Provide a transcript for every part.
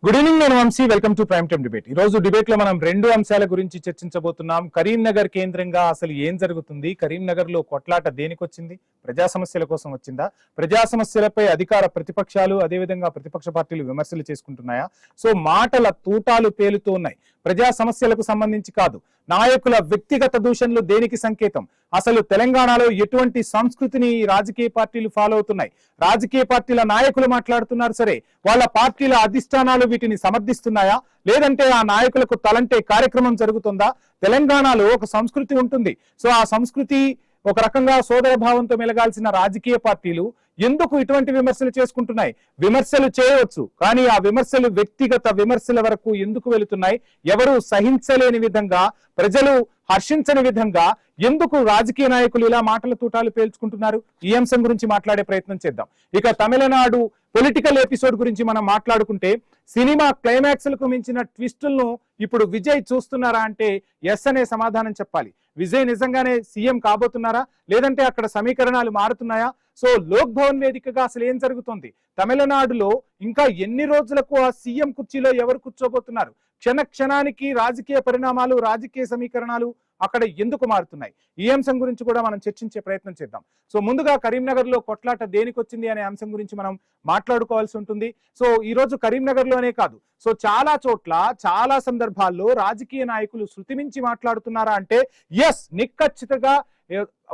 Good evening, నేను Vamsi. Welcome to prime time debate. ఈ రోజు డిబేట్ లో మనం రెండు అంశాల గురించి చర్చించబోతున్నాం. కరీంనగర్ కేంద్రంగా అసలు ఏం జరుగుతుంది, కరీంనగర్ లో కొట్లాట దేనికి వచ్చింది, ప్రజా సమస్యల కోసం వచ్చిందా, ప్రజా సమస్యలపై అధికార ప్రతిపక్షాలు అదేవిధంగా ప్రతిపక్ష పార్టీలు విమర్శలు చేసుకుంటున్నాయా? సో మాటల తూటాలు పేలుతూ ఉన్నాయి. ప్రజా సమస్యలకు సంబంధించి కాదు, నాయకుల వ్యక్తిగత దూషణలు దేనికి సంకేతం? అసలు తెలంగాణలో ఎటువంటి సంస్కృతిని రాజకీయ పార్టీలు ఫాలో అవుతున్నాయి? రాజకీయ పార్టీల నాయకులు మాట్లాడుతున్నారు సరే, వాళ్ళ పార్టీల అధిష్టానాలు వీటిని సమర్థిస్తున్నాయా? లేదంటే ఆ నాయకులకు తలంటే కార్యక్రమం జరుగుతుందా? తెలంగాణలో ఒక సంస్కృతి ఉంటుంది. సో ఆ సంస్కృతి ఒక రకంగా సోదర భావంతో మెలగాల్సిన రాజకీయ పార్టీలు ఎందుకు ఇటువంటి విమర్శలు చేసుకుంటున్నాయి? విమర్శలు చేయవచ్చు, కానీ ఆ విమర్శలు వ్యక్తిగత విమర్శల వరకు ఎందుకు వెళుతున్నాయి? ఎవరు సహించలేని విధంగా, ప్రజలు హర్షించని విధంగా ఎందుకు రాజకీయ నాయకులు ఇలా మాటల తూటాలు పేల్చుకుంటున్నారు? ఈ అంశం గురించి మాట్లాడే ప్రయత్నం చేద్దాం. ఇక తమిళనాడు పొలిటికల్ ఎపిసోడ్ గురించి మనం మాట్లాడుకుంటే, సినిమా క్లైమాక్స్ లకు మించిన ట్విస్టులను ఇప్పుడు విజయ్ చూస్తున్నారా అంటే ఎస్ అనే సమాధానం చెప్పాలి. విజయ్ నిజంగానే సీఎం కాబోతున్నారా, లేదంటే అక్కడ సమీకరణాలు మారుతున్నాయా? సో లోక్ భవన్ వేదికగా అసలు ఏం జరుగుతుంది? తమిళనాడులో ఇంకా ఎన్ని రోజులకు ఆ సీఎం కుర్చీలో ఎవరు కూర్చోబోతున్నారు? క్షణ క్షణానికి రాజకీయ పరిణామాలు, రాజకీయ సమీకరణాలు అక్కడ ఎందుకు మారుతున్నాయి? ఈ అంశం గురించి కూడా మనం చర్చించే ప్రయత్నం చేద్దాం. సో ముందుగా కరీంనగర్ లో కొట్లాట దేనికి వచ్చింది అనే అంశం గురించి మనం మాట్లాడుకోవాల్సి ఉంటుంది. సో ఈ రోజు కరీంనగర్ లోనే కాదు, సో చాలా చోట్ల చాలా సందర్భాల్లో రాజకీయ నాయకులు శృతి మించి మాట్లాడుతున్నారా అంటే ఎస్, నిక్కచ్చితగా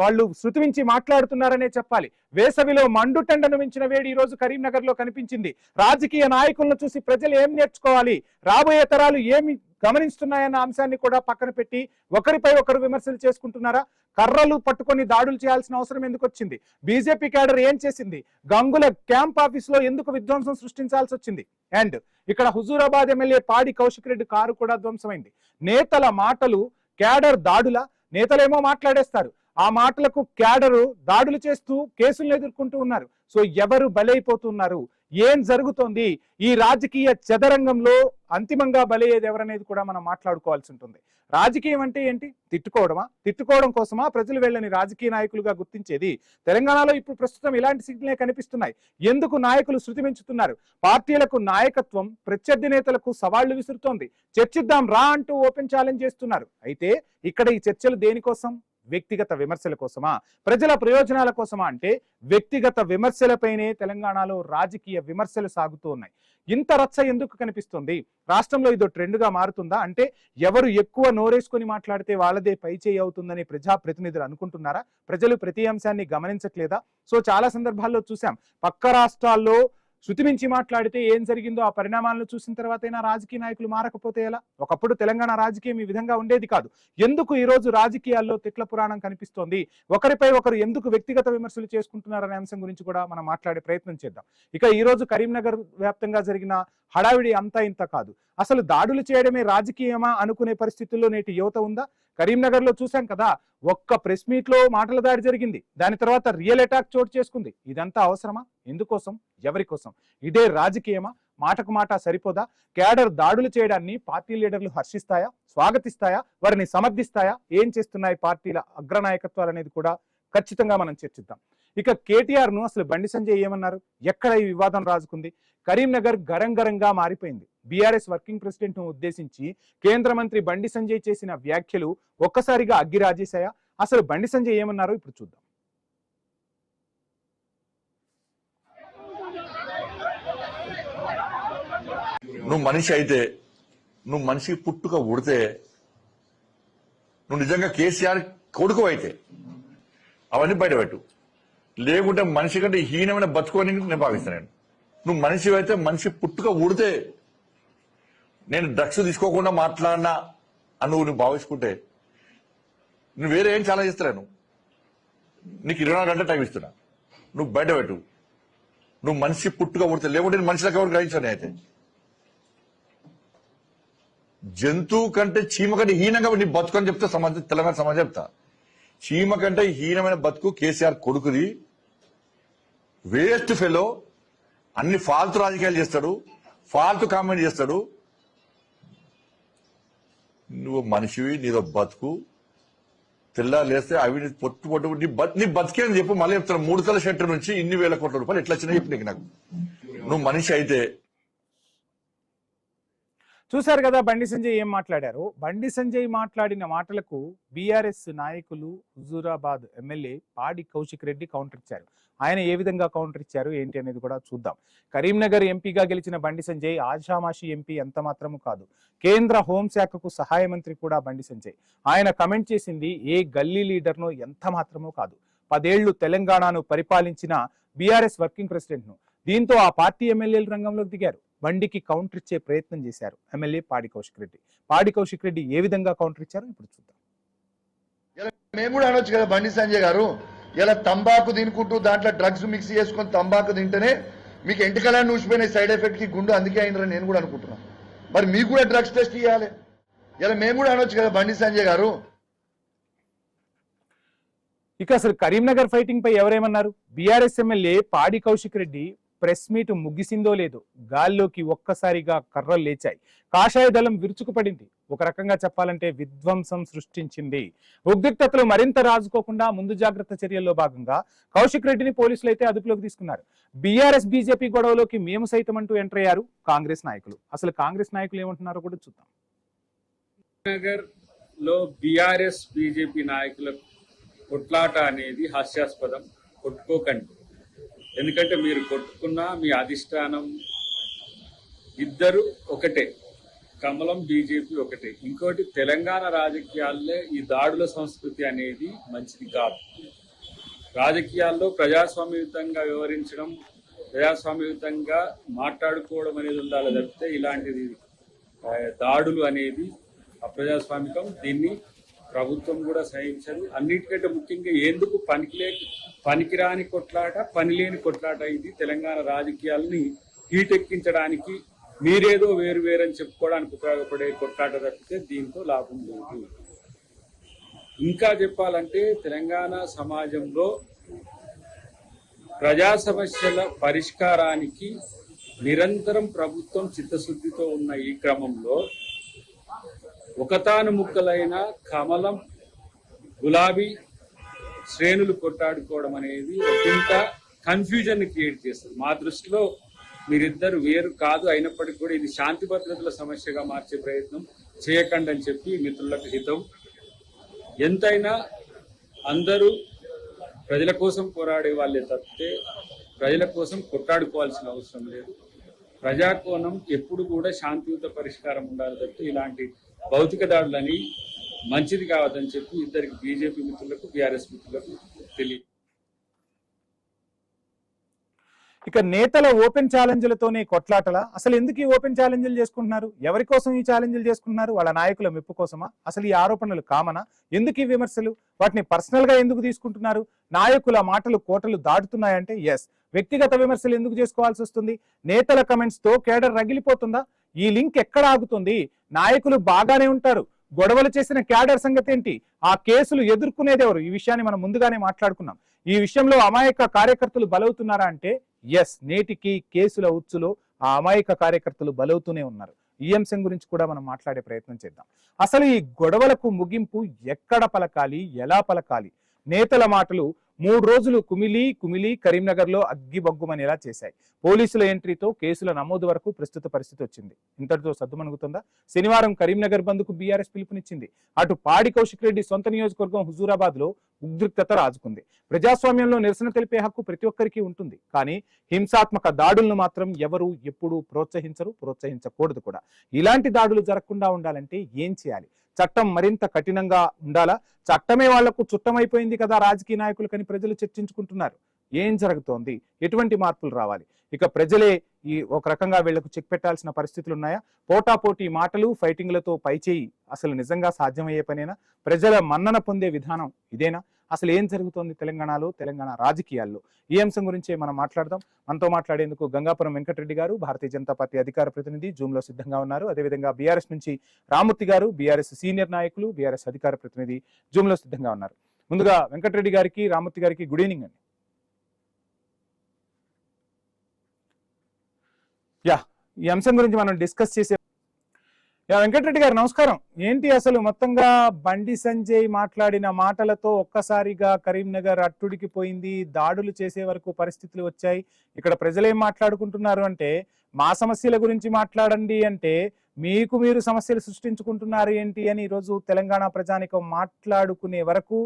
వాళ్ళు శృతి మించి మాట్లాడుతున్నారనే చెప్పాలి. వేసవిలో మండుటెండను మించిన వేడి ఈ రోజు కరీంనగర్ లో కనిపించింది. రాజకీయ నాయకులను చూసి ప్రజలు ఏం నేర్చుకోవాలి, రాబోయే తరాలు ఏమి గమనిస్తున్నాయన్న అంశాన్ని కూడా పక్కన పెట్టి ఒకరిపై ఒకరు విమర్శలు చేసుకుంటున్నారా? కర్రలు పట్టుకొని దాడులు చేయాల్సిన అవసరం ఎందుకు వచ్చింది? బీజేపీ క్యాడర్ ఏం చేసింది? గంగుల క్యాంప్ ఆఫీస్ లో ఎందుకు విధ్వంసం సృష్టించాల్సి వచ్చింది? అండ్ ఇక్కడ హుజూరాబాద్ ఎమ్మెల్యే పాడి కౌశిక్ రెడ్డి కారు కూడా ధ్వంసమైంది. నేతల మాటలు క్యాడర్ దాడుల, నేతలేమో మాట్లాడేస్తారు, ఆ మాటలకు క్యాడరు దాడులు చేస్తూ కేసులను ఎదుర్కొంటూ ఉన్నారు. సో ఎవరు బలైపోతున్నారు, ఏం జరుగుతోంది? ఈ రాజకీయ చదరంగంలో అంతిమంగా బలయ్యేది ఎవరనేది కూడా మనం మాట్లాడుకోవాల్సి ఉంటుంది. రాజకీయం అంటే ఏంటి? తిట్టుకోవడమా? తిట్టుకోవడం కోసమా ప్రజలు వెళ్ళని రాజకీయ నాయకులుగా గుర్తించేది? తెలంగాణలో ఇప్పుడు ప్రస్తుతం ఇలాంటి సిగ్నలే కనిపిస్తున్నాయి. ఎందుకు నాయకులు శృతి మించుతున్నారు? పార్టీలకు నాయకత్వం ప్రత్యర్థి నేతలకు సవాళ్లు విసురుతోంది. చర్చిద్దాం రా అంటూ ఓపెన్ ఛాలెంజ్ చేస్తున్నారు. అయితే ఇక్కడ ఈ చర్చలు దేనికోసం? వ్యక్తిగత విమర్శల కోసమా, ప్రజల ప్రయోజనాల కోసమా? అంటే వ్యక్తిగత విమర్శలపైనే తెలంగాణలో రాజకీయ విమర్శలు సాగుతూ ఉన్నాయి. ఇంత రచ్చ ఎందుకు కనిపిస్తుంది? రాష్ట్రంలో ఇదో ట్రెండ్గా మారుతుందా? అంటే ఎవరు ఎక్కువ నోరేసుకొని మాట్లాడితే వాళ్ళదే పైచేయి అవుతుందని ప్రజాప్రతినిధులు అనుకుంటున్నారా? ప్రజలు ప్రతి అంశాన్ని గమనించట్లేదా? సో చాలా సందర్భాల్లో చూసాం, పక్క రాష్ట్రాల్లో శృతి మించి మాట్లాడితే ఏం జరిగిందో ఆ పరిణామాలను చూసిన తర్వాతైనా రాజకీయ నాయకులు మారకపోతే ఎలా? ఒకప్పుడు తెలంగాణ రాజకీయం ఈ విధంగా ఉండేది కాదు. ఎందుకు ఈ రోజు రాజకీయాల్లో తిట్ల పురాణం కనిపిస్తోంది? ఒకరిపై ఒకరు ఎందుకు వ్యక్తిగత విమర్శలు చేసుకుంటున్నారనే అంశం గురించి కూడా మనం మాట్లాడే ప్రయత్నం చేద్దాం. ఇక ఈ రోజు కరీంనగర్ వ్యాప్తంగా జరిగిన హడావిడి అంతా ఇంత కాదు. అసలు దాడులు చేయడమే రాజకీయమా అనుకునే పరిస్థితుల్లో నేటి యువత ఉందా? కరీంనగర్ లో చూసాం కదా, ఒక్క ప్రెస్ మీట్ లో మాటల దాడి జరిగింది, దాని తర్వాత రియల్ అటాక్ చోటు చేసుకుంది. ఇదంతా అవసరమా? ఎందుకోసం? ఎవరి కోసం? ఇదే రాజకీయమా? మాటకు మాట సరిపోదా? క్యాడర్ దాడులు చేయడాన్ని పార్టీ లీడర్లు హర్షిస్తాయా, స్వాగతిస్తాయా, వారిని సమర్థిస్తాయా? ఏం చేస్తున్నాయి పార్టీల అగ్రనాయకత్వాలు అనేది కూడా ఖచ్చితంగా మనం చర్చిద్దాం. ఇక కేటీఆర్ ను అసలు బండి సంజయ్ ఏమన్నారు? ఎక్కడ ఈ వివాదం రాజుకుంది? కరీంనగర్ గరంగరంగా మారిపోయింది. బీఆర్ఎస్ వర్కింగ్ ప్రెసిడెంట్ ను ఉద్దేశించి కేంద్ర మంత్రి బండి సంజయ్ చేసిన వ్యాఖ్యలు ఒక్కసారిగా అగ్గి రాజేశాయా? అసలు బండి సంజయ్ ఏమన్నారో ఇప్పుడు చూద్దాం. నువ్వు మనిషి అయితే, నువ్వు మనిషి పుట్టుక ఉడితే, నువ్వు నిజంగా కేసీఆర్ కొడుకు అయితే అవన్నీ బయటపెట్టు. లేకుంటే మనిషి కంటే హీనమైన బతుకోని నేను భావిస్తాను. నువ్వు మనిషి అయితే, మనిషి పుట్టుక ఉడితే, నేను డ్రగ్స్ తీసుకోకుండా మాట్లాడినా అని నువ్వు భావించుకుంటే నువ్వు వేరే ఏం చాలా చేస్తాను. నీకు 24 గంటల టైం ఇస్తున్నా, నువ్వు బయటపెట్టు. నువ్వు మనిషి పుట్టుక ఉడితే, లేకుంటే నేను మనిషిలకు ఎవరు గ్రహించాను. అయితే జంతువు కంటే, చీమ కంటే హీనంగా నీ బతుకు అని చెప్తా సమాజం, తెలంగాణ సమాజం చెప్తా. చీమ కంటే హీనమైన బతుకు కేసీఆర్ కొడుకుది. వేస్ట్ ఫెలో, అన్ని ఫాల్తు రాజకీయాలు చేస్తాడు, ఫాల్తు కామెంట్ చేస్తాడు. నువ్వు మనిషివి, నీదో బతుకు. తెల్లారు లేస్తే అవి పొట్టు పొట్టు నీ బతికే అని చెప్పు. మళ్ళీ చెప్తాను, 3 తల షర్టు నుంచి ఇన్ని వేల కోట్ల రూపాయలు ఎట్లా వచ్చినా చెప్పు నీకు. నాకు నువ్వు మనిషి అయితే చూశారు కదా బండి సంజయ్ ఏం మాట్లాడారు. బండి సంజయ్ మాట్లాడిన మాటలకు బీఆర్ఎస్ నాయకులు హుజూరాబాద్ ఎమ్మెల్యే పాడి కౌశిక్ రెడ్డి కౌంటర్ ఇచ్చారు. ఆయన ఏ విధంగా కౌంటర్ ఇచ్చారు ఏంటి అనేది కూడా చూద్దాం. కరీంనగర్ ఎంపీగా గెలిచిన బండి సంజయ్ ఆషామాషి ఎంపీ ఎంత మాత్రము కాదు. కేంద్ర హోంశాఖకు సహాయ మంత్రి కూడా బండి సంజయ్. ఆయన కమెంట్ చేసింది ఏ గల్లీ లీడర్నో ఎంత మాత్రమూ కాదు. 10 ఏళ్లు తెలంగాణను పరిపాలించిన బీఆర్ఎస్ వర్కింగ్ ప్రెసిడెంట్ ను. దీంతో ఆ పార్టీ ఎమ్మెల్యేలు రంగంలోకి దిగారు. బండికి కౌంటర్ ఇచ్చే ప్రయత్నం చేశారు ఎమ్మెల్యే పాడి కౌశిక్ రెడ్డి. పాడి కౌశిక్ రెడ్డి ఏ విధంగా కౌంటర్ ఇచ్చారో ఇప్పుడు చూద్దాం. మేము కూడా అనొచ్చు కదా బండి సంజయ్ గారు, ఇలా తంబాకు తినుకుంటూ దాంట్లో డ్రగ్స్ మిక్స్ చేసుకొని తంబాకు తింటేనే మీకు ఎంటికలని ఊసిపోయిన సైడ్ ఎఫెక్ట్ కి గుండు అందుకే అయినరని నేను కూడా అనుకుంటున్నాను. మరి మీకు కూడా డ్రగ్స్ టెస్ట్ ఇవ్వాలి. ఇలా మేము కూడా అనొచ్చు కదా బండి సంజయ్ గారు. ఇక అసలు కరీంనగర్ ఫైటింగ్ పై ఎవరేమన్నారు? బీఆర్ఎస్ ఎమ్మెల్యే పాడి కౌశిక్ రెడ్డి ప్రెస్ మీట్ ముగిసిందో లేదో గాల్లోకి ఒక్కసారిగా కర్రలు లేచాయి. కాషాయ దళం విరుచుకుపడింది. ఒక రకంగా చెప్పాలంటే విధ్వంసం సృష్టించింది. ఉద్రిక్తతలు మరింత రాజుకోకుండా ముందు జాగ్రత్త చర్యల్లో భాగంగా కౌశిక్ రెడ్డిని పోలీసులు అయితే అదుపులోకి తీసుకున్నారు. బీఆర్ఎస్ బీజేపీ గొడవలోకి మేము సైతం అంటూ ఎంటర్ అయ్యారు కాంగ్రెస్ నాయకులు. అసలు కాంగ్రెస్ నాయకులు ఏమంటున్నారో కూడా చూద్దాం. నగర్ లో బీఆర్ఎస్ బీజేపీ నాయకుల కొట్లాట అనేది హాస్యాస్పదం. కొట్టుకోకండి. ఎందుకంటే మీరు కొట్టుకున్నా మీ అధిష్టానం ఇద్దరు ఒకటే, కమలం బీజేపీ ఒకటే. ఇంకోటి తెలంగాణ రాజకీయాల్లో ఈ దాడుల సంస్కృతి అనేది మంచిది కాదు. రాజకీయాల్లో ప్రజాస్వామ్యయుతంగా వ్యవహరించడం, ప్రజాస్వామ్యయుతంగా మాట్లాడుకోవడం అనేది ఉండాలి తప్పితే ఇలాంటిది దాడులు అనేది అప్రజాస్వామికం. దీన్ని ప్రభుత్వం కూడా సహించదు. అన్నిటికంటే ముఖ్యంగా ఎందుకు పనికిరాని కొట్లాట, పనిలేని కొట్లాట. ఇది తెలంగాణ రాజకీయాలని హీటెక్కించడానికి, మీరేదో వేరు వేరని చెప్పుకోవడానికి ఉపయోగపడే కొట్లాట తప్పితే దీంతో లాభం లేదు. ఇంకా చెప్పాలంటే తెలంగాణ సమాజంలో ప్రజా సమస్యల పరిష్కారానికి నిరంతరం ప్రభుత్వం చిత్తశుద్ధితో ఉన్న ఈ క్రమంలో ఒకతాను ముక్కలైన కమలం గులాబీ శ్రేణులు కొట్టాడుకోవడం అనేది ఒకంత కన్ఫ్యూజన్ క్రియేట్ చేస్తుంది. మా దృష్టిలో మీరిద్దరు వేరు కాదు, అయినప్పటికీ కూడా ఇది శాంతి భద్రతల సమస్యగా మార్చే ప్రయత్నం చేయకండి అని చెప్పి మిత్రులకు హితం. ఎంతైనా అందరూ ప్రజల కోసం పోరాడే వాళ్ళే తప్పితే ప్రజల కోసం కొట్టాడుకోవాల్సిన అవసరం లేదు. ప్రజాకోణం ఎప్పుడు కూడా శాంతియుత పరిష్కారం ఉండాలి తప్పితే ఇలాంటి భౌతిక దాడులని మంచిది కావద్దని చెప్పి ఇద్దరికి బీజేపీ మిత్రులకు బీఆర్ఎస్ మిత్రులకు తెలియదు. ఇక నేతల ఓపెన్ ఛాలెంజ్లతోనే కొట్లాటలా? అసలు ఎందుకు ఈ ఓపెన్ ఛాలెంజ్లు చేసుకుంటున్నారు? ఎవరి కోసం ఈ ఛాలెంజ్లు చేసుకుంటున్నారు? వాళ్ళ నాయకుల మెప్పు కోసమా? అసలు ఈ ఆరోపణలు కామనా? ఎందుకు ఈ విమర్శలు? వాటిని పర్సనల్ గా ఎందుకు తీసుకుంటున్నారు? నాయకుల మాటలు కోటలు దాటుతున్నాయంటే ఎస్. వ్యక్తిగత విమర్శలు ఎందుకు చేసుకోవాల్సి వస్తుంది? నేతల కమెంట్స్ తో కేడర్ రగిలిపోతుందా? ఈ లింక్ ఎక్కడ ఆగుతుంది? నాయకులు బాగానే ఉంటారు, గొడవలు చేసిన క్యాడర్ సంగతి ఏంటి? ఆ కేసులు ఎదుర్కొనేది ఎవరు? ఈ విషయాన్ని మనం ముందుగానే మాట్లాడుకున్నాం. ఈ విషయంలో అమాయక కార్యకర్తలు బలవుతున్నారా అంటే ఎస్, నేటికి కేసుల ఉచ్చులో ఆ అమాయక కార్యకర్తలు బలవుతూనే ఉన్నారు. ఈ అంశం గురించి కూడా మనం మాట్లాడే ప్రయత్నం చేద్దాం. అసలు ఈ గొడవలకు ముగింపు ఎక్కడ పలకాలి, ఎలా పలకాలి? నేతల మాటలు 3 రోజులు కుమిలి కరీంనగర్ లో అగ్గిబగ్గుమనేలా చేశాయి. పోలీసుల ఎంట్రీతో కేసుల నమోదు వరకు ప్రస్తుత పరిస్థితి వచ్చింది. ఇంతటితో సద్దుమణుగుతుందా? శనివారం కరీంనగర్ బంద్ కు బీఆర్ఎస్ పిలుపునిచ్చింది. అటు పాడి కౌశిక్ రెడ్డి సొంత నియోజకవర్గం హుజూరాబాద్ లో ఉద్రిక్తత రాజుకుంది. ప్రజాస్వామ్యంలో నిరసన తెలిపే హక్కు ప్రతి ఒక్కరికి ఉంటుంది, కానీ హింసాత్మక దాడులను మాత్రం ఎవరు ఎప్పుడు ప్రోత్సహించకూడదు కూడా. ఇలాంటి దాడులు జరగకుండా ఉండాలంటే ఏం చేయాలి? చట్టం మరింత కఠినంగా ఉండాలా? చట్టమే వాళ్లకు చుట్టమైపోయింది కదా రాజకీయ నాయకులకని ప్రజలు చర్చించుకుంటున్నారు. ఏం జరుగుతోంది? ఎటువంటి మార్పులు రావాలి? ఇక ప్రజలే ఈ ఒక రకంగా వీళ్లకు చెక్ పెట్టాల్సిన పరిస్థితులు ఉన్నాయా? పోటాపోటీ మాటలు, ఫైటింగ్లతో పైచేయి అసలు నిజంగా సాధ్యమయ్యే పనేనా? ప్రజల మన్నన పొందే విధానం ఇదేనా? అసలు ఏం జరుగుతోంది తెలంగాణలో, తెలంగాణ రాజకీయాల్లో? ఈ అంశం గురించి మనం మాట్లాడదాం. మనతో మాట్లాడేందుకు గంగాపురం వెంకటరెడ్డి గారు, భారతీయ జనతా పార్టీ అధికార ప్రతినిధి, జూమ్ లో సిద్ధంగా ఉన్నారు. అదేవిధంగా బీఆర్ఎస్ నుంచి రామ్మూర్తి గారు, బీఆర్ఎస్ సీనియర్ నాయకులు, బీఆర్ఎస్ అధికార ప్రతినిధి, జూమ్ లో సిద్ధంగా ఉన్నారు. ముందుగా వెంకటరెడ్డి గారికి, రామ్మూర్తి గారికి గుడ్ ఈవినింగ్ అండి. ఈ అంశం గురించి మనం డిస్కస్ చేసే వెంకటరెడ్డి గారు నమస్కారం. ఏంటి అసలు మొత్తంగా బండి సంజయ్ మాట్లాడిన మాటలతో ఒక్కసారిగా కరీంనగర్ అట్టుడికి పోయింది, దాడులు చేసే వరకు పరిస్థితులు వచ్చాయి. ఇక్కడ ప్రజలు ఏం మాట్లాడుకుంటున్నారు అంటే, మా సమస్యల గురించి మాట్లాడండి అంటే మీకు మీరు సమస్యలు సృష్టించుకుంటున్నారు ఏంటి అని ఈరోజు తెలంగాణ ప్రజానికం మాట్లాడుకునే వరకు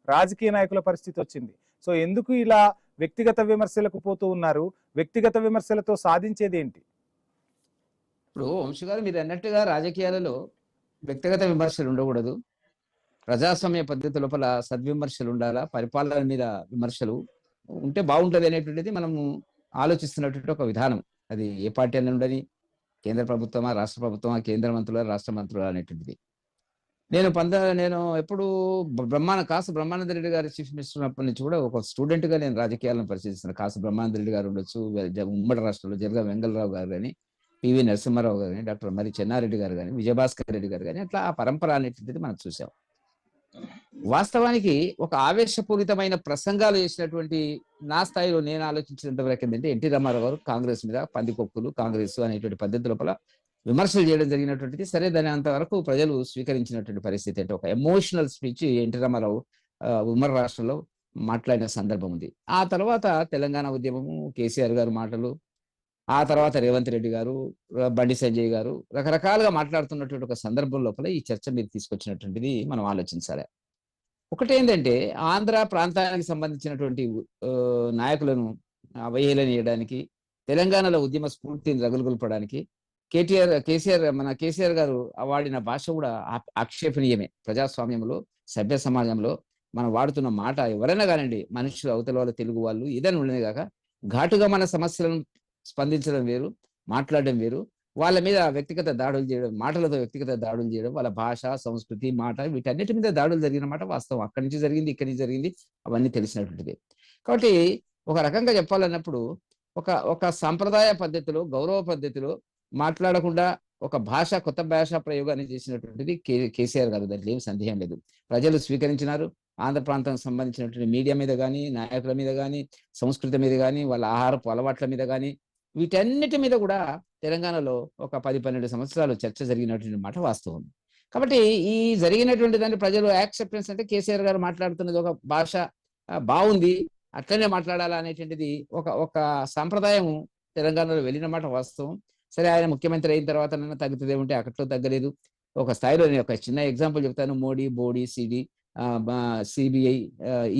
రాజకీయ నాయకుల పరిస్థితి వచ్చింది. సో ఎందుకు ఇలా వ్యక్తిగత విమర్శలకు పోతూ ఉన్నారు? వ్యక్తిగత విమర్శలతో సాధించేది ఏంటి? ఇప్పుడు వంశీ గారు మీరు అన్నట్టుగా రాజకీయాలలో వ్యక్తిగత విమర్శలు ఉండకూడదు. ప్రజాస్వామ్య పద్ధతి లోపల సద్విమర్శలు ఉండాలా, పరిపాలన మీద విమర్శలు ఉంటే బాగుంటది అనేటువంటిది మనము ఆలోచిస్తున్నటువంటి ఒక విధానం. అది ఏ పార్టీ అని ఉండని, కేంద్ర ప్రభుత్వమా, రాష్ట్ర ప్రభుత్వమా, కేంద్ర మంత్రుల, రాష్ట్ర మంత్రుల అనేటువంటిది. నేను ఎప్పుడు కాసు బ్రహ్మానంద రెడ్డి గారి చీఫ్ మినిస్టర్ ఉన్నప్పటి నుంచి కూడా ఒక స్టూడెంట్ గా నేను రాజకీయాలను పరిశీలిస్తున్నాను. కాసు బ్రహ్మానంద రెడ్డి గారు ఉండొచ్చు, ఉమ్మడి రాష్ట్రంలో జరగా వెంగళరావు గారు కానీ, పివి నరసింహారావు గారు కానీ, డాక్టర్ మరి చెన్నారెడ్డి గారు కానీ, విజయభాస్కర్ రెడ్డి గారు కానీ, అట్లా ఆ పరంపర అనేటువంటిది మనం చూసాం. వాస్తవానికి ఒక ఆవేశపూరితమైన ప్రసంగాలు చేసినటువంటి నా స్థాయిలో నేను ఆలోచించినంత వరకు ఏంటంటే ఎన్టీ రామారావు గారు కాంగ్రెస్ మీద పందికొక్కులు కాంగ్రెస్ అనేటువంటి పద్ధతి లోపల విమర్శలు చేయడం జరిగినటువంటిది. సరే, దాని అంతవరకు ప్రజలు స్వీకరించినటువంటి పరిస్థితి. అంటే ఒక ఎమోషనల్ స్పీచ్ ఎన్టీ రామారావు ఉమ్మడి రాష్ట్రంలో మాట్లాడిన సందర్భం ఉంది. ఆ తర్వాత తెలంగాణ ఉద్యమము, కేసీఆర్ గారు మాటలు, ఆ తర్వాత రేవంత్ రెడ్డి గారు, బండి సంజయ్ గారు రకరకాలుగా మాట్లాడుతున్నటువంటి ఒక సందర్భం లోపల ఈ చర్చ మీరు తీసుకొచ్చినటువంటిది మనం ఆలోచించాలి. ఒకటి ఏంటంటే ఆంధ్ర ప్రాంతానికి సంబంధించినటువంటి నాయకులను అవహేళన చేయడానికి, తెలంగాణలో ఉద్యమ స్ఫూర్తిని రగులుగొల్పడానికి కేసీఆర్ గారు వాడిన భాష కూడా ఆక్షేపణీయమే. ప్రజాస్వామ్యంలో, సభ్య సమాజంలో మనం వాడుతున్న మాట ఎవరైనా కానివ్వండి, మనుషులు అవతల వాళ్ళు, తెలుగు వాళ్ళు ఏదైనా ఉండనే కాక ఘాటుగా మన సమస్యలను స్పందించడం వేరు, మాట్లాడడం వేరు. వాళ్ళ మీద వ్యక్తిగత దాడులు చేయడం, మాటలతో వ్యక్తిగత దాడులు చేయడం, వాళ్ళ భాష, సంస్కృతి, మాట వీటన్నిటి మీద దాడులు జరిగిన మాట వాస్తవం. అక్కడి నుంచి జరిగింది, ఇక్కడి నుంచి జరిగింది, అవన్నీ తెలిసినటువంటిది. కాబట్టి ఒక రకంగా చెప్పాలన్నప్పుడు ఒక సాంప్రదాయ పద్ధతిలో, గౌరవ పద్ధతిలో మాట్లాడకుండా ఒక కొత్త భాషా ప్రయోగాన్ని చేసినటువంటిది కేసీఆర్ గారు. దాంట్లో ఏం సందేహం లేదు. ప్రజలు స్వీకరించినారు. ఆంధ్ర ప్రాంతానికి సంబంధించినటువంటి మీడియా మీద కానీ, నాయకుల మీద కానీ, సంస్కృతి మీద కానీ, వాళ్ళ ఆహారపు అలవాట్ల మీద కానీ, వీటన్నిటి మీద కూడా తెలంగాణలో ఒక 10-12 సంవత్సరాలు చర్చ జరిగినటువంటి మాట వాస్తవం. కాబట్టి ఈ జరిగినటువంటి దాన్ని ప్రజలు యాక్సెప్టెన్స్ అంటే కేసీఆర్ గారు మాట్లాడుతున్నది ఒక భాష బాగుంది, అట్లనే మాట్లాడాలా అనేటువంటిది ఒక సాంప్రదాయం తెలంగాణలో వెళ్ళిన మాట వాస్తవం. సరే, ఆయన ముఖ్యమంత్రి అయిన తర్వాత నన్ను తగ్గుతుంది ఏమంటే అక్కట్లో తగ్గలేదు. ఒక స్థాయిలో నేను ఒక చిన్న ఎగ్జాంపుల్ చెప్తాను. మోడీ, బోడీ, సిడి, సిబిఐ,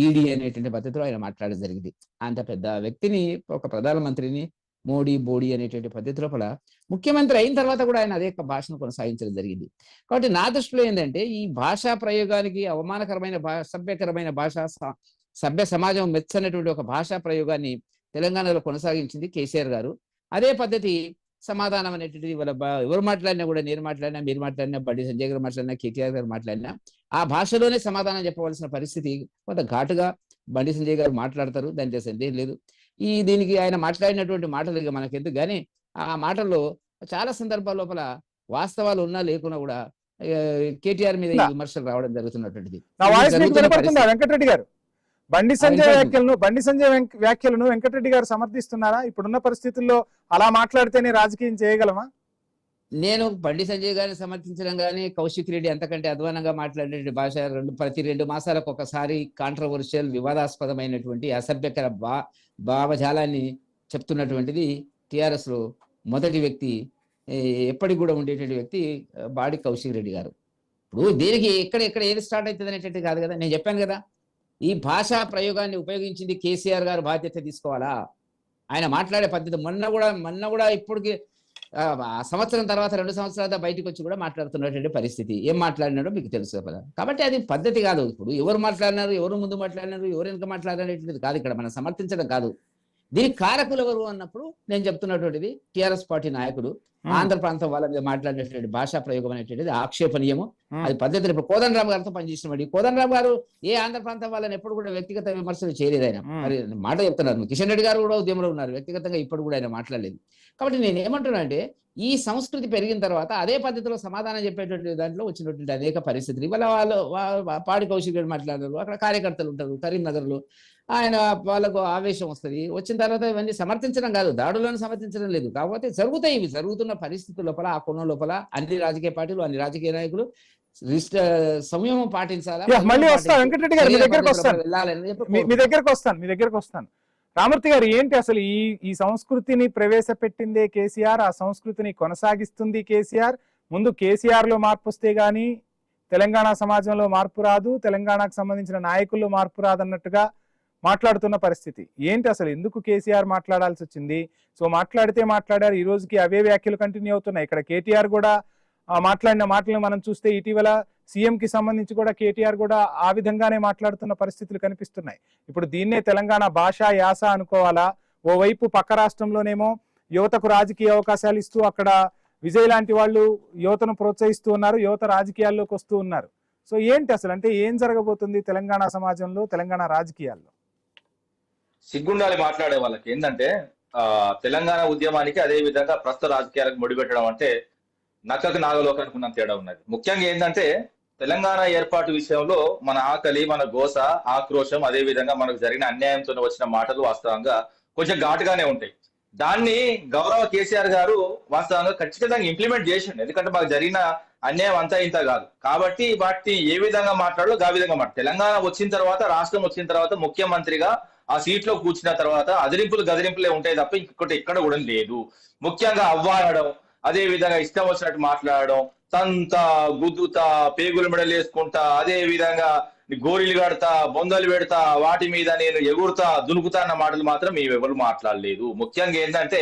ఈడీ అనేటువంటి పద్ధతిలో ఆయన మాట్లాడడం జరిగింది. అంత పెద్ద వ్యక్తిని, ఒక ప్రధానమంత్రిని మోడీ, బోడీ అనేటువంటి పద్ధతి లోపల ముఖ్యమంత్రి అయిన తర్వాత కూడా ఆయన అదే భాషను కొనసాగించడం జరిగింది. కాబట్టి నా దృష్టిలో ఏంటంటే ఈ భాషా ప్రయోగానికి అవమానకరమైన సభ్యకరమైన భాష, సభ్య సమాజం మెచ్చనటువంటి ఒక భాషా ప్రయోగాన్ని తెలంగాణలో కొనసాగించింది కేసీఆర్ గారు. అదే పద్ధతి సమాధానం అనేటువంటిది ఎవరు మాట్లాడినా కూడా, నేను మాట్లాడినా, మీరు మాట్లాడినా, బండి సంజయ్ గారు మాట్లాడినా, కేటీఆర్ గారు మాట్లాడినా ఆ భాషలోనే సమాధానం చెప్పవలసిన పరిస్థితి కొంత ఘాటుగా బండి సంజయ్ గారు మాట్లాడతారు. దానికి సందేహం లేదు. దీనికి ఆయన మాట్లాడినటువంటి మాటలు మనకెందుకు కానీ ఆ మాటల్లో చాలా సందర్భాల లోపల వాస్తవాలు ఉన్నా లేకున్నా కూడా కేటీఆర్ మీద ఈ విమర్శలు రావడం జరుగుతున్నటువంటిది. వెంకటరెడ్డి గారు బండి సంజయ్ వ్యాఖ్యలను వెంకటరెడ్డి గారు సమర్థిస్తున్నారా? ఇప్పుడున్న పరిస్థితుల్లో అలా మాట్లాడితేనే రాజకీయం చేయగలమా? నేను బండి సంజయ్ గారిని సమర్థించడం కానీ, కౌశిక్ రెడ్డి అంతకంటే అధ్వానంగా మాట్లాడే భాష ప్రతి 2 మాసాలకు ఒకసారి కాంట్రవర్షియల్, వివాదాస్పదమైనటువంటి అసభ్యకర భావజాలాన్ని చెప్తున్నటువంటిది టిఆర్ఎస్ లో మొదటి వ్యక్తి, ఎప్పటికి కూడా ఉండేటువంటి వ్యక్తి బాడి కౌశిక్ రెడ్డి గారు. ఇప్పుడు దీనికి ఎక్కడ ఏది స్టార్ట్ అవుతుంది అనేటువంటి కాదు కదా. నేను చెప్పాను కదా, ఈ భాషా ప్రయోగాన్ని ఉపయోగించింది కేసీఆర్ గారు బాధ్యత తీసుకోవాలా. ఆయన మాట్లాడే పద్ధతి మొన్న కూడా ఇప్పటికి సంవత్సరం తర్వాత 2 సంవత్సరాల బయటకు వచ్చి కూడా మాట్లాడుతున్నటువంటి పరిస్థితి. ఏం మాట్లాడినాడో మీకు తెలుసు కదా. కాబట్టి అది పద్ధతి కాదు. ఇప్పుడు ఎవరు మాట్లాడినారు, ఎవరు ముందు మాట్లాడినారు, ఎవరు వెనుక మాట్లాడినటువంటిది కాదు ఇక్కడ మనం సమర్థించడం కాదు. దీనికి కారకులు ఎవరు అన్నప్పుడు నేను చెప్తున్నటువంటిది టిఆర్ఎస్ పార్టీ నాయకుడు ఆంధ్ర ప్రాంతం వాళ్ళ మీద మాట్లాడినటువంటి భాషా ప్రయోగం అనేటువంటిది ఆక్షేపణీయము. అది పద్ధతి. ఇప్పుడు కోదండరామ్ గారితో పనిచేసినవాడు. కోదండరామ్ గారు ఏ ఆంధ్ర ప్రాంతం వాళ్ళని ఎప్పుడు కూడా వ్యక్తిగత విమర్శలు చేయలేదు. ఆయన మరి మాట చెప్తున్నారు. కిషన్ రెడ్డి గారు కూడా ఉద్యమంలో ఉన్నారు, వ్యక్తిగతంగా ఇప్పుడు కూడా ఆయన మాట్లాడలేదు. కాబట్టి నేను ఏమంటున్నా అంటే ఈ సంస్కృతి పెరిగిన తర్వాత అదే పద్ధతిలో సమాధానం చెప్పేటువంటి దాంట్లో వచ్చినటువంటి అనేక పరిస్థితులు. ఇవాళ పాడి కౌశిక్ రెడ్డి మాట్లాడారు, అక్కడ కార్యకర్తలు ఉంటారు కరీంనగర్ లో, ఆయన వాళ్ళకు ఆవేశం వస్తుంది. వచ్చిన తర్వాత ఇవన్నీ సమర్థించడం కాదు, దాడులను సమర్థించడం లేదు. కాకపోతే జరుగుతాయి. ఇవి జరుగుతున్న పరిస్థితుల లోపల, ఆ కోణం లోపల అన్ని రాజకీయ పార్టీలు, అన్ని రాజకీయ నాయకులు సంయమం పాటించాలా. మళ్ళీ వస్తాను వెంకటరెడ్డి గారు, మీ దగ్గరకు వస్తాను. రామూర్తి గారు, ఏంటి అసలు ఈ సంస్కృతిని ప్రవేశపెట్టిందే కేసీఆర్, ఆ సంస్కృతిని కొనసాగిస్తుంది కేసీఆర్, ముందు కేసీఆర్ లో మార్పు వస్తే గానీ తెలంగాణ సమాజంలో మార్పు రాదు, తెలంగాణకు సంబంధించిన నాయకుల్లో మార్పు రాదన్నట్టుగా మాట్లాడుతున్న పరిస్థితి. ఏంటి అసలు ఎందుకు కేసీఆర్ మాట్లాడాల్సి వచ్చింది? సో మాట్లాడారు, ఈ రోజుకి అవే వ్యాఖ్యలు కంటిన్యూ అవుతున్నాయి. ఇక్కడ కేటీఆర్ కూడా మాట్లాడిన మాటలను మనం చూస్తే ఇటీవల సీఎం కి సంబంధించి కూడా కేటీఆర్ కూడా ఆ విధంగానే మాట్లాడుతున్న పరిస్థితులు కనిపిస్తున్నాయి. ఇప్పుడు దీన్నే తెలంగాణ భాష యాస అనుకోవాలా? ఓవైపు పక్క రాష్ట్రంలోనేమో యువతకు రాజకీయ అవకాశాలు ఇస్తూ అక్కడ విజయ్ లాంటి వాళ్ళు యువతను ప్రోత్సహిస్తూ ఉన్నారు, యువత రాజకీయాల్లోకి వస్తూ ఉన్నారు. సో ఏంటి అసలు, అంటే ఏం జరగబోతుంది తెలంగాణ సమాజంలో, తెలంగాణ రాజకీయాల్లో? సిగ్గుండాలి మాట్లాడే వాళ్ళకి. ఏంటంటే తెలంగాణ ఉద్యమానికి అదే విధంగా ప్రస్తుత రాజకీయాలకు ముడిపెట్టడం అంటే నక్కకు నాగలోకానికి ఉన్న తేడా ఉన్నది. ముఖ్యంగా ఏంటంటే తెలంగాణ ఏర్పాటు విషయంలో మన ఆకలి, మన గోస, ఆక్రోశం, అదే విధంగా మనకు జరిగిన అన్యాయంతో వచ్చిన మాటలు వాస్తవంగా కొంచెం ఘాటుగానే ఉంటాయి. దాన్ని గౌరవ కేసీఆర్ గారు వాస్తవంగా ఖచ్చితంగా ఇంప్లిమెంట్ చేసిండు. ఎందుకంటే మాకు జరిగిన అన్యాయం అంతా ఇంత కాదు కాబట్టి వాటిని ఏ విధంగా మాట్లాడాలో ఆ విధంగా తెలంగాణ వచ్చిన తర్వాత, రాష్ట్రం వచ్చిన తర్వాత ముఖ్యమంత్రిగా ఆ సీట్ లో కూర్చున్న తర్వాత అదిరింపులు గదిరింపులే ఉంటాయి తప్ప ఇంకొకటి ఎక్కడ కూడా లేదు. ముఖ్యంగా అవ్వాడడం, అదే విధంగా ఇష్టం వచ్చినట్టు మాట్లాడడం, తంతా గుద్దుతా పేగులు మెడలు వేసుకుంటా, అదే విధంగా గోరీలు కడతా, బొందలు పెడతా, వాటి మీద నేను ఎగురుతా దునుకుతా అన్న మాటలు మాత్రం ఎవరు మాట్లాడలేదు. ముఖ్యంగా ఏంటంటే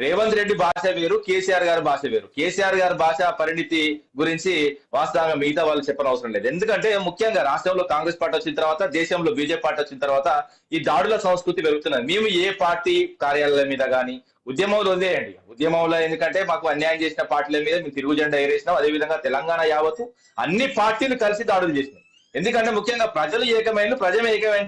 రేవంత్ రెడ్డి భాష వేరు, కేసీఆర్ గారి భాష వేరు. కేసీఆర్ గారి భాష పరిణితి గురించి వాస్తవంగా మిగతా వాళ్ళు చెప్పని అవసరం లేదు. ఎందుకంటే ముఖ్యంగా రాష్ట్రంలో కాంగ్రెస్ పార్టీ వచ్చిన తర్వాత, దేశంలో బీజేపీ పార్టీ వచ్చిన తర్వాత ఈ దాడుల సంస్కృతి పెరుగుతున్నది. మేము ఏ పార్టీ కార్యాలయం మీద కానీ ఉద్యమంలో వదిలేయండి, ఉద్యమంలో ఎందుకంటే మాకు అన్యాయం చేసిన పార్టీల మీద మేము తిరుగు జెండా ఎగరేసినాం. అదేవిధంగా తెలంగాణ యావత్తు అన్ని పార్టీలు కలిసి దాడులు చేసినాయి. ఎందుకంటే ముఖ్యంగా ప్రజలు ఏకమైన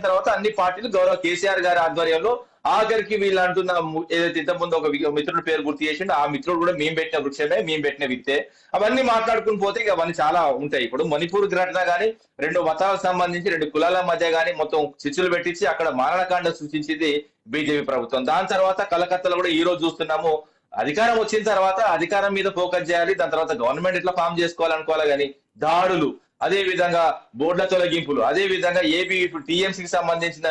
తర్వాత అన్ని పార్టీలు గౌరవ కేసీఆర్ గారి ఆధ్వర్యంలో ఆఖరికి వీళ్ళు అంటున్న ఏదైతే ఇంతకుముందు ఒక మిత్రుడి పేరు గుర్తు చేసిండు, ఆ మిత్రుడు కూడా మేము పెట్టిన వృక్షమే, మేము పెట్టిన విత్తే, అవన్నీ మాట్లాడుకుని పోతే ఇక అవన్నీ చాలా ఉంటాయి. ఇప్పుడు మణిపూర్ ఘటన కానీ, 2 మతాలకు సంబంధించి 2 కులాల మధ్య కానీ మొత్తం చిచ్చులు పెట్టించి అక్కడ మారణకాండ సృష్టించింది బీజేపీ ప్రభుత్వం. దాని తర్వాత కలకత్తాలో కూడా ఈ రోజు చూస్తున్నాము, అధికారం వచ్చిన తర్వాత అధికారం మీద ఫోకస్ చేయాలి, దాని తర్వాత గవర్నమెంట్ ఎట్లా ఫామ్ చేసుకోవాలనుకోవాలి కానీ దాడులు, అదే విధంగా బోర్డుల తొలగింపులు, అదే విధంగా ఏపీ ఇప్పుడు టీఎంసీకి సంబంధించిన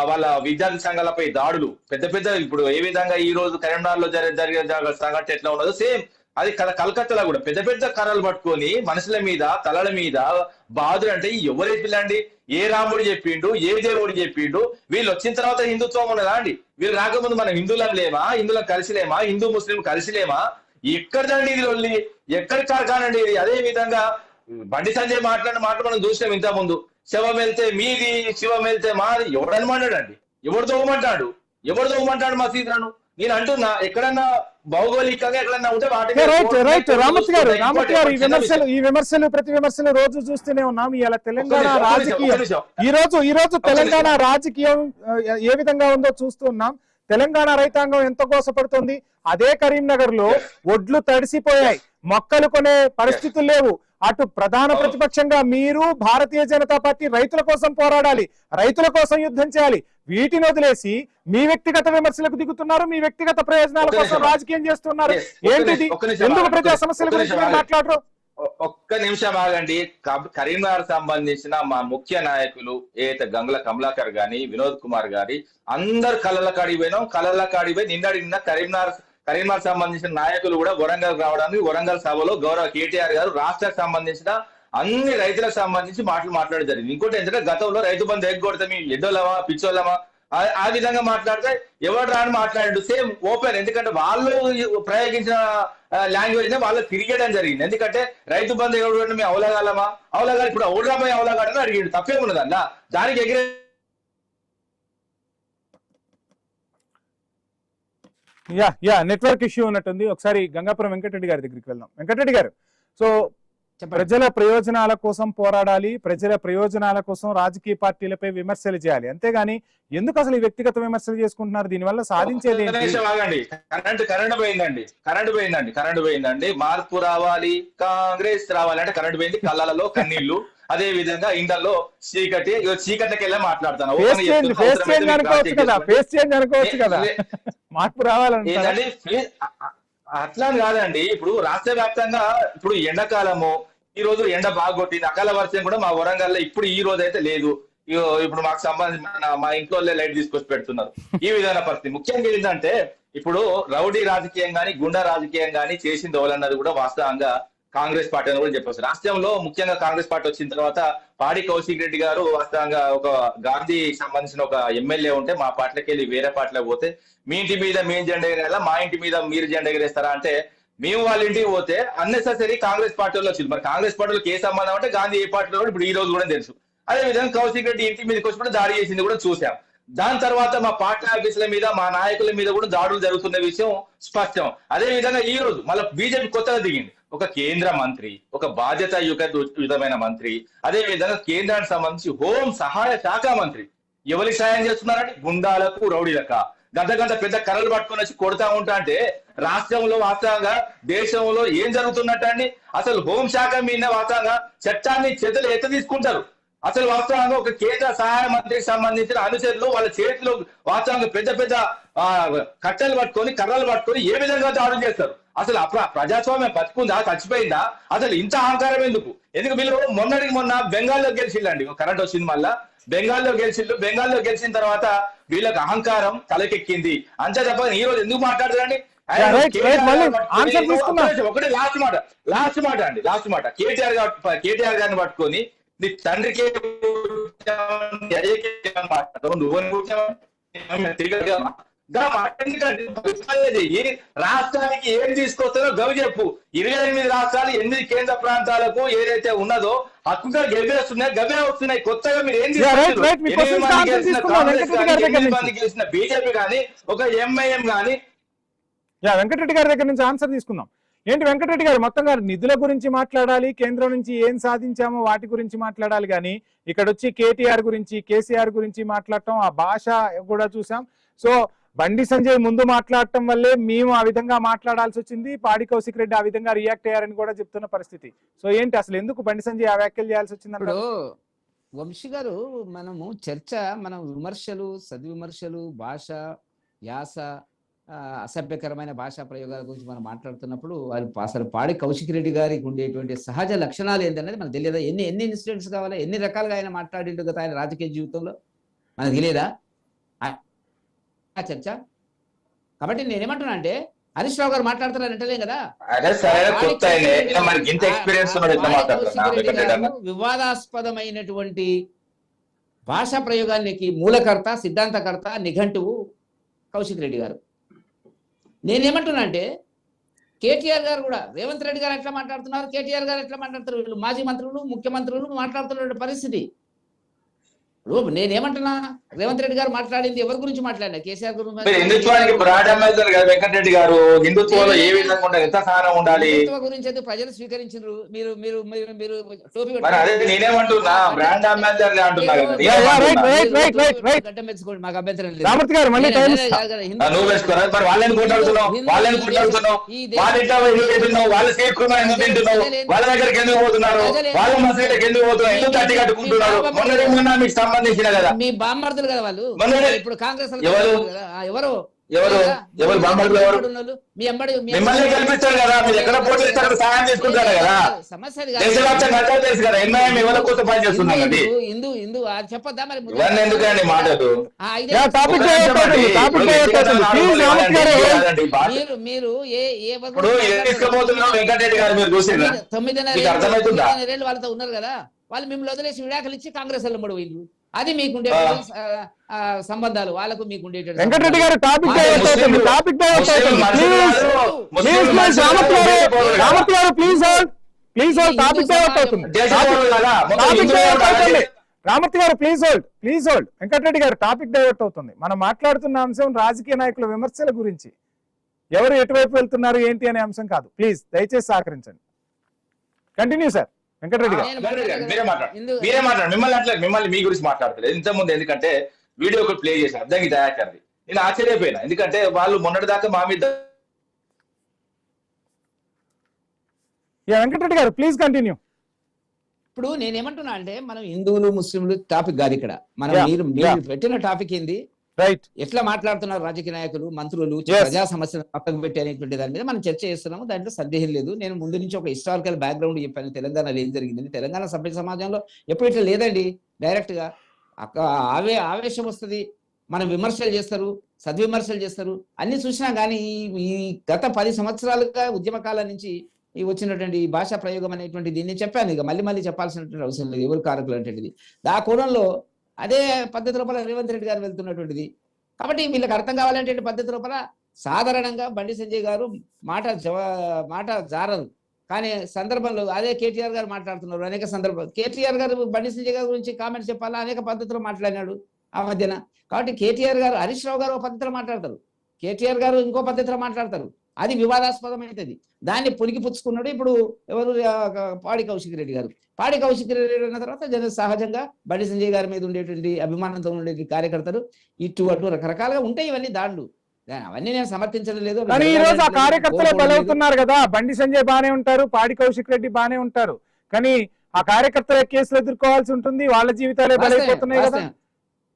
వాళ్ళ విద్యార్థి సంఘాలపై దాడులు పెద్ద ఇప్పుడు ఏ విధంగా ఈ రోజు కరీంనగర్లో జరిగిన సంఘటన ఎట్లా ఉన్నదో సేమ్ అది కలకత్తాలో కూడా పెద్ద కర్రలు పట్టుకొని మనుషుల మీద, తలల మీద బాధలు. అంటే ఎవరు చెప్పిల్లండి? ఏ రాముడు చెప్పిండు, ఏ దేవుడు చెప్పిండు? వీళ్ళు వచ్చిన తర్వాత హిందుత్వం ఉన్నదా అండి? వీళ్ళు రాకముందు మనం హిందువులం లేమా? హిందువులం కలిసిలేమా? హిందూ ముస్లిం కలిసిలేమా? ఎక్కడిదండి ఇది వెళ్ళి? ఎక్కడి కానండి ఇది? అదే విధంగా బండి సంజయ్ మాట్లాడిన మాటలు మనం చూసినాం ఇంత ముందు. శవం వెళ్తే మీది, శివం వెళ్తే మాది. ఎవడనమాడాడండి? ఎవరు తోగమంటాడు మా సీతను? నేను అంటున్నా, ఎక్కడన్నా భౌగోళికంగా ఎక్కడన్నా ఉంటే రైట్ రామత్ గారు ఈ విమర్శలు ప్రతి విమర్శలు రోజు చూస్తూనే ఉన్నాం. ఇలా తెలంగాణ రాజకీయం ఈ రోజు తెలంగాణ రాజకీయం ఏ విధంగా ఉందో చూస్తూ ఉన్నాం. తెలంగాణ రైతాంగం ఎంత కోసపడుతుంది. అదే కరీంనగర్ లో ఒడ్లు తడిసిపోయాయి, మొక్కలు కొనే పరిస్థితులు లేవు. అటు ప్రధాన ప్రతిపక్షంగా మీరు భారతీయ జనతా పార్టీ రైతుల కోసం పోరాడాలి, రైతుల కోసం యుద్ధం చేయాలి. వీటిని వదిలేసి మీ వ్యక్తిగత విమర్శలకు దిగుతున్నారు, మీ వ్యక్తిగత ప్రయోజనాల కోసం రాజకీయం చేస్తున్నారు. ఏంటిది? ఎందుకు ప్రజా సమస్యల గురించి మాట్లాడరు? ఒక్క నిమిషం ఆగండి. కరీంనగర్ సంబంధించిన మా ముఖ్య నాయకులు ఏదైతే గంగుల కమలాకర్ గాని, వినోద్ కుమార్ గారి అందరు కళ్ళ కాడిపోయి నిన్న కరీంనగర్ సంబంధించిన నాయకులు కూడా వరంగల్ రావడానికి, వరంగల్ సభలో గౌరవ కేటీఆర్ గారు రాష్ట్రానికి సంబంధించిన అన్ని రైతులకు సంబంధించి మాట్లాడడం జరిగింది. ఇంకోటి ఏంటంటే గతంలో రైతు బంధు ఎగ్గొడితే మీ ఎడ్డోళ్ళమా పిచ్చోళ్ళమా ఆ విధంగా మాట్లాడితే ఎవరు రాని మాట్లాడాడు సేమ్ ఓపెన్. ఎందుకంటే వాళ్ళు ప్రయోగించిన లాంగ్వేజ్ నే వాళ్ళు తిరిగేయడం జరిగింది. ఎందుకంటే రైతు బంధు ఎవరు మేము అవలగాలమా ఇప్పుడు ఔడ్రామై అవలగాడని అడిగాడు, తప్పేమున్నదన్నా దానికి ఎగిరే నెట్వర్క్ ఇష్యూ ఉన్నట్టుంది. ఒకసారి గంగాపురం వెంకటరెడ్డి గారి దగ్గరికి వెళ్దాం. వెంకటరెడ్డి గారు, సో ప్రజల ప్రయోజనాల కోసం పోరాడాలి, ప్రజల ప్రయోజనాల కోసం రాజకీయ పార్టీలపై విమర్శలు చేయాలి, అంతేగాని ఎందుకు అసలు ఈ వ్యక్తిగత విమర్శలు చేసుకుంటున్నారు? దీనివల్ల సాధించేది కరెంట్ పోయిందండి. మార్పు రావాలి, కాంగ్రెస్ రావాలి అంటే కరెంట్ పోయింది, కళ్ళలో కన్నీళ్లు, అదే విధంగా ఇండల్లో చీకట్లకి వెళ్ళి మాట్లాడతాను. మార్పు రావాలంటే అట్లా కాదండి. ఇప్పుడు రాష్ట్ర వ్యాప్తంగా ఇప్పుడు ఎండాకాలము, ఈ రోజు ఎండ బాగా కొట్టింది, అకాల వర్షం కూడా మా వరంగల్లో ఇప్పుడు ఈ రోజు అయితే లేదు. ఇప్పుడు మాకు సంబంధించిన మా ఇంట్లో లైట్ తీసుకొచ్చి పెడుతున్నారు. ఈ విధమైన పరిస్థితి. ముఖ్యంగా ఏంటంటే ఇప్పుడు రౌడీ రాజకీయం గాని, గుండా రాజకీయం గాని చేసింది ఎవరన్నది కూడా వాస్తవంగా కాంగ్రెస్ పార్టీ అని కూడా చెప్పొచ్చు. రాష్ట్రంలో ముఖ్యంగా కాంగ్రెస్ పార్టీ వచ్చిన తర్వాత పాడి కౌశిక్ రెడ్డి గారు వాస్తవంగా ఒక గాంధీ సంబంధించిన ఒక ఎమ్మెల్యే ఉంటే మా పార్టీకి వెళ్ళి వేరే పార్టీలోకి పోతే మీ ఇంటి మీద మేము జెండా ఎగరేయాలా, మా ఇంటి మీద మీరు జెండా ఎగరేస్తారా అంటే మేము వాళ్ళ ఇంటికి పోతే అన్నెసెసరీ కాంగ్రెస్ పార్టీలో వచ్చింది. మరి కాంగ్రెస్ పార్టీలోకి ఏ సంబంధం అంటే గాంధీ ఏ పార్టీలో కూడా ఇప్పుడు ఈ రోజు కూడా తెలుసు. అదే విధంగా కౌశిక్ రెడ్డి ఇంటి మీదకి వచ్చినప్పుడు దాడి చేసింది కూడా చూసాం. దాని తర్వాత మా పార్టీ ఆఫీసుల మీద మా నాయకుల మీద కూడా దాడులు జరుగుతున్న విషయం స్పష్టం. అదే విధంగా ఈ రోజు మళ్ళీ బీజేపీ కొత్తగా దిగింది. ఒక కేంద్ర మంత్రి, ఒక బాధ్యతాయుతమైన మంత్రి, అదే విధంగా కేంద్రానికి సంబంధించి హోం సహాయ శాఖ మంత్రి ఎవరికి సాయం చేస్తున్నారంటే గుండాలకు, రౌడీలక గంట పెద్ద కర్రలు పట్టుకొని వచ్చి కొడతా ఉంటా అంటే రాష్ట్రంలో వాస్తవంగా దేశంలో ఏం జరుగుతున్నట్టండి? అసలు హోంశాఖ మీద వాస్తవంగా చట్టాన్ని చేతులు ఎత్త తీసుకుంటారు. అసలు వాస్తవంగా ఒక కేంద్ర సహాయ మంత్రికి సంబంధించిన అనుచరులు వాళ్ళ చేతిలో వాస్తవంగా పెద్ద కట్టెలు పట్టుకొని, కర్రలు పట్టుకొని ఏ విధంగా దాడులు చేస్తారు? అసలు ప్రజాస్వామ్యం బతుకుందా, చచ్చిపోయిందా? అసలు ఇంత అహంకారం ఎందుకు? మీరు మొన్నటికి మొన్న బెంగాల్లో గెలిచిండండి, కరెంట్ వచ్చింది, మళ్ళా బెంగాల్లో గెలిచిన తర్వాత వీళ్ళకి అహంకారం తలకెక్కింది. అంతే తప్ప ఈ రోజు ఎందుకు మాట్లాడతారండి? ఒకటే లాస్ట్ మాట కేటీఆర్ గారిని పట్టుకొని నీ తండ్రికి రాష్ట్రానికి ఏం తీసుకొస్తారో గవి చెప్పు. 28 రాష్ట్రాలు 8 కేంద్ర ప్రాంతాలకు ఏదైతే ఉన్నదో హక్కుగా గెలిపేస్తున్నాయి, గవే వస్తున్నాయి. కొత్తగా మీరు ఏం గెలిచిన బీజేపీ కానీ ఒక ఎంఐఎం కానీ. వెంకటరెడ్డి గారి దగ్గర నుంచి ఆన్సర్ తీసుకుందాం. ఏంటి వెంకటరెడ్డి గారు, మొత్తంగా నిధుల గురించి మాట్లాడాలి, కేంద్రం నుంచి ఏం సాధించామో వాటి గురించి మాట్లాడాలి, కానీ ఇక్కడ వచ్చి కేటీఆర్ గురించి, కేసీఆర్ గురించి మాట్లాడటం, ఆ భాష కూడా చూసాం. సో బండి సంజయ్ ముందు మాట్లాడటం వల్లే మేము ఆ విధంగా మాట్లాడాల్సి వచ్చింది, పాడి కౌశిక్ రెడ్డి ఆ విధంగా రియాక్ట్ అయ్యారని కూడా చెప్తున్న పరిస్థితి. సో ఏంటి అసలు ఎందుకు బండి సంజయ్ ఆ వ్యాఖ్యలు చేయాల్సి వచ్చింది? ఇప్పుడు వంశీ గారు, మనము చర్చ, మనం విమర్శలు, సద్విమర్శలు, భాష, యాస, అసభ్యకరమైన భాషా ప్రయోగాల గురించి మనం మాట్లాడుతున్నప్పుడు అసలు పాడి కౌశిక్ రెడ్డి గారికి ఉండేటువంటి సహజ లక్షణాలు ఏంటనేది మనకు తెలియదా? ఎన్ని ఇన్సిడెంట్స్ కావాలా, ఎన్ని రకాలుగా ఆయన మాట్లాడిండు కదా ఆయన రాజకీయ జీవితంలో, మనకు తెలియదా చర్చ? కాబట్టి నేనేమంటున్నా అంటే హరీష్ రావు గారు మాట్లాడుతున్నారు అంటలేం కదా, వివాదాస్పదమైనటువంటి భాషా ప్రయోగానికి మూలకర్త, సిద్ధాంతకర్త, నిఘంటువు కౌశిక్ రెడ్డి గారు. నేనేమంటున్నా అంటే కేటీఆర్ గారు కూడా, రేవంత్ రెడ్డి గారు ఎట్లా మాట్లాడుతున్నారు, కేటీఆర్ గారు ఎట్లా మాట్లాడుతున్నారు, వీళ్ళు మాజీ మంత్రులు, ముఖ్యమంత్రులు మాట్లాడుతున్న పరిస్థితి. ఇప్పుడు నేనేమంటున్నా, రేవంత్ రెడ్డి గారు మాట్లాడింది ఎవరి గురించి మాట్లాడినా? కేసీఆర్ గురించి. హిందుత్వానికి వెంకటరెడ్డి గారు హిందుత్వంలో ఏ విధంగా ఉండాలి, ఎంత సహనం ఉండాలి, హిందుత్వ గురించి అయితే ప్రజలు స్వీకరించారు. మీరు మీరు మీరు టోపీ నేనేమంటున్నా, బ్రాండ్ అంబాసిడర్ అంటున్నా కదా, గడ్డం పెంచుకోండి, మాకు అభ్యంతరం లేదు. నువ్వు వేసుకోరా, మరి వాళ్ళని కొట్లాడుతున్నావు, వాళ్ళ సేపుకున్నా ఎందుకు తింటున్నావు, వాళ్ళ దగ్గరికి ఎందుకు పోతున్నారు, వాళ్ళ మసీదులకు ఎందుకు పోతున్నారు, ఎందుకు తట్టి కట్టుకుంటున్నారు? మొన్న మీకు సంబంధించిన కదా మీ బామ్మర్దులు కదా వాళ్ళు. ఇప్పుడు కాంగ్రెస్ ఎవరు బామ్మర్దులు ఎవరు? మిమ్మల్ని గెలిపిస్తారు కదా, మీరు ఎక్కడ పోటీ చేస్తారు, సహాయం తీసుకుంటారు కదా. తెలుసు కదా ఎంఐఎం ఎవరి కోసం పని చేస్తున్నారండి. చెప్పొద్దా మరి? ఇవన్నీ ఎందుకండి మాటలు? మీరు ఇప్పుడు తీసుకుపోతున్నాం వెంకటరెడ్డి గారు, మీరు చూసిందా? 9 వాళ్ళతో ఉన్నారు కదా, వాళ్ళు మిమ్మల్ని వదిలేసి విడాకులు ఇచ్చి కాంగ్రెస్ వెళ్ళబడి వీళ్ళు. అది మీకుండే సంబంధాలు, వాళ్ళకు మీకుండే. వెంకటరెడ్డి గారు టాపిక్ రామూర్తి గారు ప్లీజ్ హోల్డ్. వెంకటరెడ్డి గారు టాపిక్ డైవర్ట్ అవుతుంది. మనం మాట్లాడుతున్న అంశం రాజకీయ నాయకుల విమర్శల గురించి, ఎవరు ఎటువైపు వెళ్తున్నారు ఏంటి అనే అంశం కాదు. ప్లీజ్ దయచేసి సహకరించండి. Continue sir. వెంకటరెడ్డి గారు మీరే మాట్లాడు. మిమ్మల్ని మీ గురించి మాట్లాడలేదు ఇంతకుముందు, ఎందుకంటే వీడియో ఒకటి ప్లే చేశాను అర్థంకి దయాకర్ది. నేను ఆశ్చర్యపోయినా, ఎందుకంటే వాళ్ళు మొన్నటి దాకా మా మీద. వెంకటరెడ్డి గారు ప్లీజ్ కంటిన్యూ. ఇప్పుడు నేనేమంటున్నా అంటే, మనం హిందువులు ముస్లింలు టాపిక్ కాదు ఇక్కడ. మనం మీరు పెట్టిన టాపిక్ ఏంది, రైట్, ఎట్లా మాట్లాడుతున్నారు రాజకీయ నాయకులు, మంత్రులు, ప్రజా సమస్యలను పక్కకు పెట్టి అనేటువంటి దాని మీద మనం చర్చ చేస్తున్నాము. దాంట్లో సందేహం లేదు. నేను ముందు నుంచి ఒక హిస్టారికల్ బ్యాక్గ్రౌండ్ చెప్పాను, తెలంగాణలో ఏం జరిగిందని. తెలంగాణ సభ్య సమాజంలో ఎప్పుడు ఇట్లా లేదండి. డైరెక్ట్ గా ఆవేశం వస్తుంది, మనం విమర్శలు చేస్తారు, సద్విమర్శలు చేస్తారు, అన్ని చూసినా కానీ ఈ గత 10 సంవత్సరాలుగా ఉద్యమ కాలం నుంచి ఈ వచ్చినటువంటి ఈ భాషా ప్రయోగం అనేటువంటిది నేను చెప్పాను, ఇక మళ్ళీ మళ్ళీ చెప్పాల్సినటువంటి అవసరం లేదు ఎవరు కారకులు అనేటువంటిది. ఆ కోణంలో అదే పద్ధతి లోపల రేవంత్ రెడ్డి గారు వెళ్తున్నటువంటిది. కాబట్టి వీళ్ళకి అర్థం కావాలంటే పద్ధతి లోపల సాధారణంగా బండి సంజయ్ గారు మాట జారరు, కానీ సందర్భంలో అదే కేటీఆర్ గారు మాట్లాడుతున్నారు అనేక సందర్భాలు. కేటీఆర్ గారు బండి సంజయ్ గారి గురించి కామెంట్స్ చెప్పాలా అనేక పద్ధతిలో మాట్లాడినాడు ఆ మధ్యన. కాబట్టి కేటీఆర్ గారు, హరీష్ రావు గారు ఒక పద్ధతిలో మాట్లాడతారు, కేటీఆర్ గారు ఇంకో పద్ధతిలో మాట్లాడతారు, అది వివాదాస్పదమైనది. దాన్ని పునికి పుచ్చుకున్నాడు ఇప్పుడు ఎవరు, పాడి కౌశిక్ రెడ్డి గారు. పాడి కౌశిక్ రెడ్డి అన్న తర్వాత సహజంగా బండి సంజయ్ గారి మీద ఉండేటువంటి అభిమానంతో ఉండేటువంటి కార్యకర్తలు ఇటు అటు రకరకాలుగా ఉంటాయి ఇవన్నీ దాడులు. అవన్నీ నేను సమర్థించడం లేదు. కానీ ఈ రోజు ఆ కార్యకర్తలే బలవుతున్నారు కదా. బండి సంజయ్ బానే ఉంటారు, పాడి కౌశిక్ రెడ్డి బానే ఉంటారు, కానీ ఆ కార్యకర్తల కేసులు ఎదుర్కోవాల్సి ఉంటుంది, వాళ్ళ జీవితాలే బలైపోతున్నాయి కదా.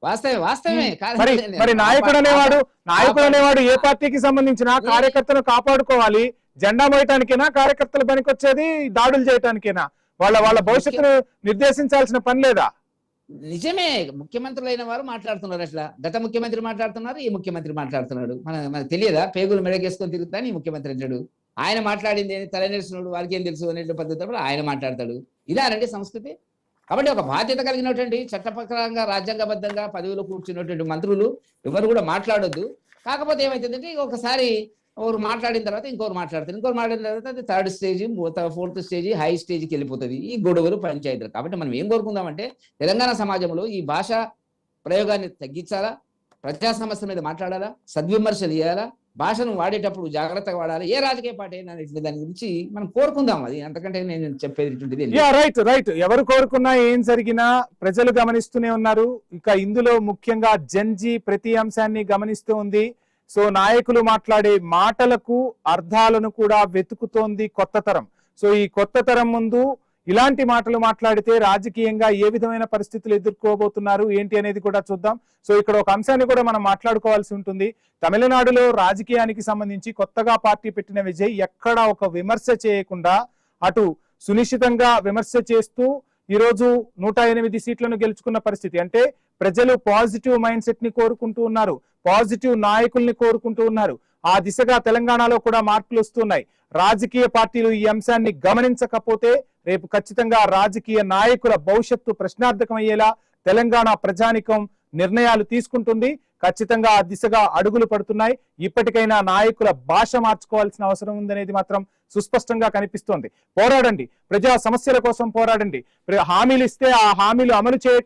వాస్తవమే. మరి నాయకుడు అనేవాడు ఏ పార్టీకి సంబంధించిన కార్యకర్తను కాపాడుకోవాలి. జెండా మోయటానికేనా కార్యకర్తలు పనికొచ్చేది, దాడులు చేయటానికేనా? వాళ్ళ భవిష్యత్తును నిర్దేశించాల్సిన పని లేదా? నిజమే, ముఖ్యమంత్రులు అయిన వారు మాట్లాడుతున్నారు అట్లా. గత ముఖ్యమంత్రి మాట్లాడుతున్నారు, ఈ ముఖ్యమంత్రి మాట్లాడుతున్నాడు. మనకు తెలియదా? పేగులు మెడకేసుకొని తిరుగుతాను ఈ ముఖ్యమంత్రి అంటాడు. ఆయన మాట్లాడింది తలనేసినాడు, వారికి ఏం తెలుసు అనే పద్ధతిలో ఆయన మాట్లాడతాడు. ఇదానండి సంస్కృతి. కాబట్టి ఒక బాధ్యత కలిగినటువంటి చట్టప్రకారంగా రాజ్యాంగబద్ధంగా పదవిలో కూర్చున్నటువంటి మంత్రులు ఎవరు కూడా మాట్లాడొద్దు. కాకపోతే ఏమైతుందంటే ఒకసారి ఒకరు మాట్లాడిన తర్వాత ఇంకొకరు మాట్లాడతారు, ఇంకొకరు మాట్లాడిన తర్వాత అది third stage, fourth stage, high స్టేజ్కి వెళ్ళిపోతుంది ఈ గొడవలు, పంచాయతీలు. కాబట్టి మనం ఏం కోరుకుందామంటే తెలంగాణ సమాజంలో ఈ భాష ప్రయోగాన్ని తగ్గించాలా, ప్రజా సమస్యల మీద మాట్లాడాలా, సద్విమర్శలు చేయాలా, భాషను వాడేటప్పుడు జాగ్రత్తగా వాడాలి. ఏ రాజకీయ పార్టీ అయినా దాని గురించి మనం కోరుకుందాం. అది అంతకంటే నేను చెప్పేది రైట్. ఎవరు కోరుకున్నా ఏం జరిగినా ప్రజలు గమనిస్తూనే ఉన్నారు. ఇక ఇందులో ముఖ్యంగా జెన్జీ ప్రతి అంశాన్ని గమనిస్తూ ఉంది. సో నాయకులు మాట్లాడే మాటలకు అర్థాలను కూడా వెతుకుతోంది కొత్త తరం. సో ఈ కొత్త తరం ముందు ఇలాంటి మాటలు మాట్లాడితే రాజకీయంగా ఏ విధమైన పరిస్థితులు ఎదుర్కోబోతున్నారు ఏంటి అనేది కూడా చూద్దాం. సో ఇక్కడ ఒక అంశాన్ని కూడా మనం మాట్లాడుకోవాల్సి ఉంటుంది. తమిళనాడులో రాజకీయానికి సంబంధించి కొత్తగా పార్టీ పెట్టిన విజయ్ ఎక్కడా ఒక విమర్శ చేయకుండా అటు సునిశ్చితంగా విమర్శ చేస్తూ ఈరోజు 108 సీట్లను గెలుచుకున్న పరిస్థితి. అంటే ప్రజలు పాజిటివ్ మైండ్ సెట్ ని కోరుకుంటూ ఉన్నారు, పాజిటివ్ నాయకుల్ని కోరుకుంటూ ఉన్నారు. ఆ దిశగా తెలంగాణలో కూడా మార్పులు వస్తున్నాయి. రాజకీయ పార్టీలు ఈ అంశాన్ని గమనించకపోతే రేపు ఖచ్చితంగా రాజకీయ నాయకుల భవిష్యత్తు ప్రశ్నార్థకమయ్యేలా తెలంగాణ ప్రజానికం నిర్ణయాలు తీసుకుంటుంది. ఖచ్చితంగా ఆ దిశగా అడుగులు పడుతున్నాయి. ఇప్పటికైనా నాయకుల భాష మార్చుకోవాల్సిన అవసరం ఉందనేది మాత్రం సుస్పష్టంగా కనిపిస్తోంది. పోరాడండి, ప్రజా సమస్యల కోసం పోరాడండి. హామీలు ఇస్తే ఆ హామీలు అమలు చేయట్లేదు.